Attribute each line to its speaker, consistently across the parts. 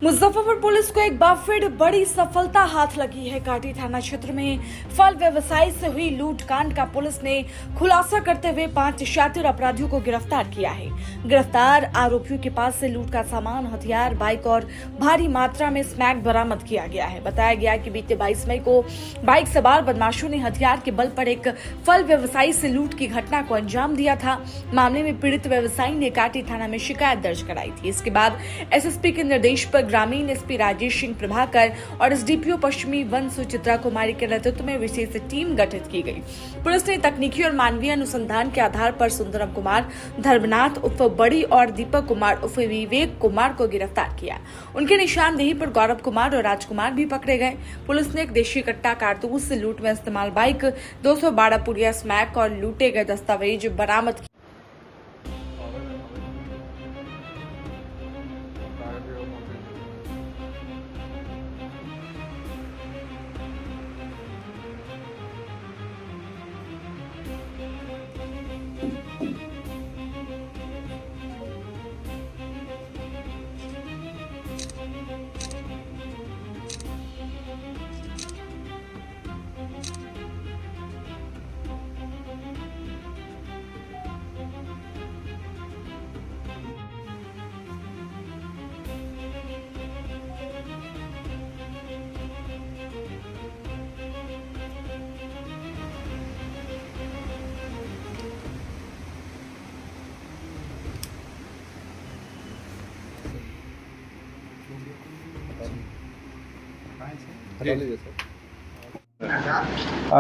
Speaker 1: Muzaffarpur police को एक बार फिर बड़ी सफलता हाथ लगी है। काटी थाना क्षेत्र में फल व्यवसायी से हुई लूट कांड का पुलिस ने खुलासा करते हुए 5 शातिर अपराधियों को गिरफ्तार किया है। गिरफ्तार आरोपियों के पास से लूट का सामान, हथियार, बाइक और भारी मात्रा में स्मैक बरामद किया गया है। बताया गया कि बीते 22 मई को बाइक सवार बदमाशों ने हथियार के बल पर एक फल व्यवसायी से लूट की घटना को अंजाम दिया था। मामले में पीड़ित व्यवसायी ने काटी थाना में शिकायत दर्ज कराई थी। इसके बाद एसएसपी के निर्देश पर ग्रामीण एसपी राजेश सिंह प्रभाकर और एसडीपीओ पश्चिमी वन सुचित्रा कुमारी के नेतृत्व में विशेष टीम गठित की गई। पुलिस ने तकनीकी और मानवीय अनुसंधान के आधार पर सुंदरम कुमार, धर्मनाथ उर्फ बड़ी और दीपक कुमार उर्फ विवेक कुमार को गिरफ्तार किया। उनके निशानदेही पर गौरव कुमार और राजकुमार भी पकड़े गए। पुलिस ने एक देशी कट्टा कारतूस से लूट में इस्तेमाल बाइक, 212 पुड़िया स्मैक और लूटे गए दस्तावेज बरामद किए।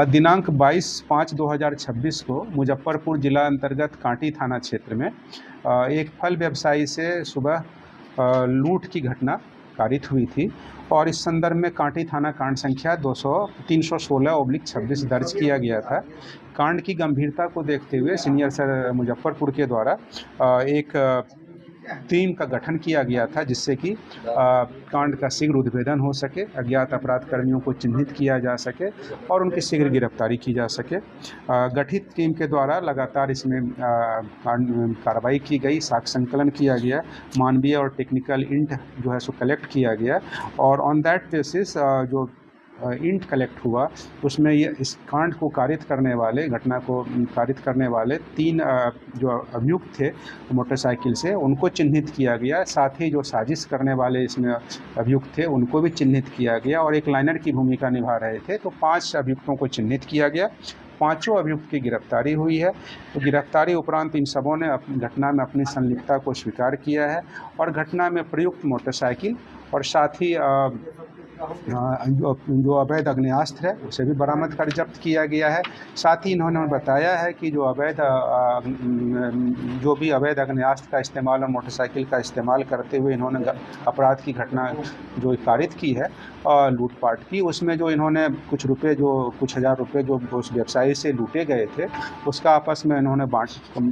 Speaker 2: दिनांक 22/5/2026 को मुजफ्फरपुर जिला अंतर्गत कांटी थाना क्षेत्र में एक फल व्यवसायी से सुबह लूट की घटना कारित हुई थी और इस संदर्भ में कांटी थाना कांड संख्या 316/26 दर्ज किया गया था। कांड की गंभीरता को देखते हुए सीनियर सर मुजफ्फरपुर के द्वारा एक टीम का गठन किया गया था, जिससे कि कांड का शीघ्र उद्भेदन हो सके, अज्ञात अपराध कर्मियों को चिन्हित किया जा सके और उनकी शीघ्र गिरफ्तारी की जा सके। गठित टीम के द्वारा लगातार इसमें कार्रवाई की गई, साक्ष्य संकलन किया गया, मानवीय और टेक्निकल इंट जो है सो कलेक्ट किया गया और ऑन दैट बेसिस जो इंट कलेक्ट हुआ उसमें ये इस कांड को कारित करने वाले, घटना को कारित करने वाले 3 जो अभियुक्त थे मोटरसाइकिल से, उनको चिन्हित किया गया। साथ ही जो साजिश करने वाले इसमें अभियुक्त थे उनको भी चिन्हित किया गया और एक लाइनर की भूमिका निभा रहे थे। तो 5 अभियुक्तों को चिन्हित किया गया। 5 अभियुक्त की गिरफ्तारी हुई है। तो गिरफ्तारी उपरांत इन सबों ने घटना में अपनी संलिप्तता को स्वीकार किया है और घटना में प्रयुक्त मोटरसाइकिल और साथ ही जो अवैध अग्नेयास्त्र है उसे भी बरामद कर जब्त किया गया है। साथ ही इन्होंने बताया है कि जो भी अवैध अग्नेयास्त्र का इस्तेमाल और मोटरसाइकिल का इस्तेमाल करते हुए इन्होंने अपराध की घटना जो कारित की है लूटपाट की, उसमें जो इन्होंने कुछ हज़ार रुपये जो उस व्यवसायी से लूटे गए थे उसका आपस में इन्होंने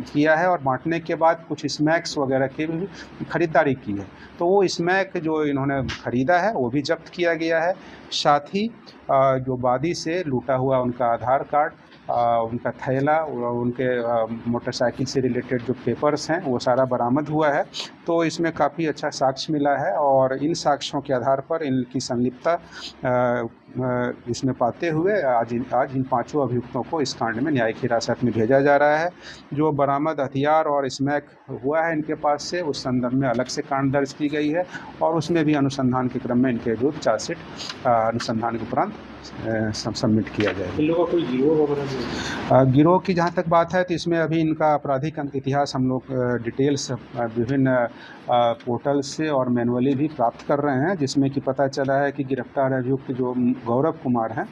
Speaker 2: किया है और बांटने के बाद कुछ स्मैक्स वगैरह की भी खरीदारी की है। तो वो स्मैक जो इन्होंने खरीदा है वो भी जब्त किया गया है। साथ ही जो वादी से लूटा हुआ उनका आधार कार्ड, उनका थैला और उनके मोटरसाइकिल से रिलेटेड जो पेपर्स हैं वो सारा बरामद हुआ है। तो इसमें काफ़ी अच्छा साक्ष्य मिला है और इन साक्ष्यों के आधार पर इनकी संलिप्तता इसमें पाते हुए आज इन 5 अभियुक्तों को इस कांड में न्यायिक हिरासत में भेजा जा रहा है। जो बरामद हथियार और स्मैक हुआ है इनके पास से, उस संदर्भ में अलग से कांड दर्ज की गई है और उसमें भी अनुसंधान के क्रम में इनके विरुद्ध चार्जशीट अनुसंधान के उपरांत सबमिट किया जाएगा।
Speaker 3: इन लोगों का कोई
Speaker 2: गिरोह की जहाँ तक बात है तो इसमें अभी इनका आपराधिक इतिहास हम लोग डिटेल्स विभिन्न पोर्टल से और मैनुअली भी प्राप्त कर रहे हैं, जिसमें कि पता चला है कि गिरफ्तार अभियुक्त जो गौरव कुमार हैं,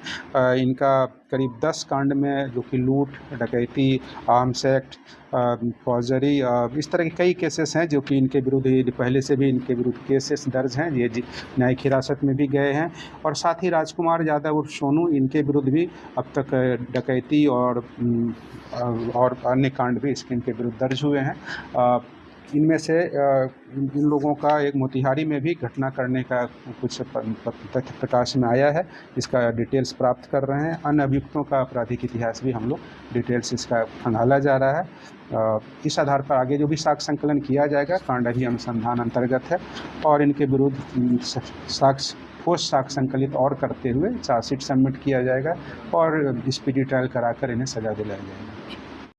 Speaker 2: इनका करीब 10 कांड में जो कि लूट, डकैती, आर्म्स एक्ट, फौजरी, इस तरह के कई केसेस हैं जो कि इनके विरुद्ध पहले से भी इनके विरुद्ध केसेस दर्ज हैं। ये न्यायिक हिरासत में भी गए हैं और साथ ही राजकुमार यादव और सोनू, इनके विरुद्ध भी अब तक डकैती और अन्य कांड भी इनके विरुद्ध दर्ज हुए हैं। इनमें से इन लोगों का एक मोतिहारी में भी घटना करने का कुछ तथ्य प्रकाश में आया है। इसका डिटेल्स प्राप्त कर रहे हैं। अन्य अभियुक्तों का आपराधिक इतिहास भी हम लोग डिटेल्स इसका खंगाला जा रहा है। इस आधार पर आगे जो भी साक्ष्य संकलन किया जाएगा कांड अभी अनुसंधान अंतर्गत है और इनके विरुद्ध साक्ष्य ठोस साक्ष्य संकलित और करते हुए चार्जशीट सबमिट किया जाएगा और स्पीडी ट्रायल कराकर इन्हें सजा दिलाया जाएगा।